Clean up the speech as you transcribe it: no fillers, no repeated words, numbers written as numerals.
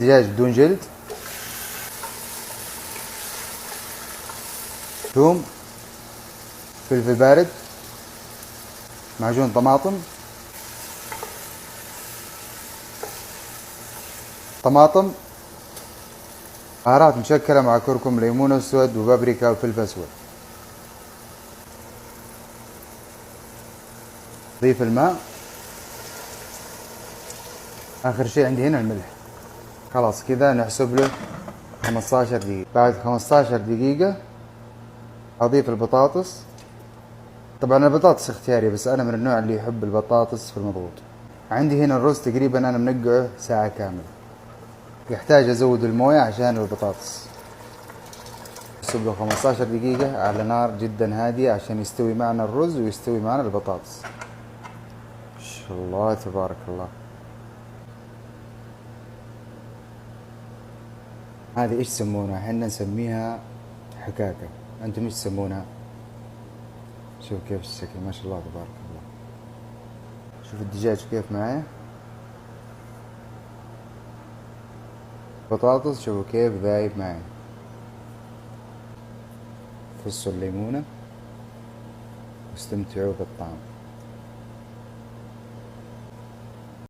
دجاج بدون جلد، ثوم، فلفل بارد، معجون طماطم، بهارات مشكلة مع كركم، ليمون اسود وبابريكا وفلفل اسود. ضيف الماء. اخر شيء عندي هنا الملح. خلاص كذا نحسب له 15 دقيقة. بعد 15 دقيقة اضيف البطاطس. طبعا البطاطس اختياري، بس انا من النوع اللي يحب البطاطس في المضغوط. عندي هنا الرز تقريبا انا منقعه ساعة كاملة. يحتاج ازود الموية عشان البطاطس. نحسب له 15 دقيقة على نار جدا هادية عشان يستوي معنا الرز ويستوي معنا البطاطس. ما شاء الله تبارك الله. هذه ايش تسمونها؟ احنا نسميها حكاكة، انتم ايش تسمونها؟ شوف كيف الشكل، ما شاء الله تبارك الله. شوف الدجاج كيف معايا، بطاطس شوفوا كيف ذايب معي. فصوا الليمونة واستمتعوا بالطعم.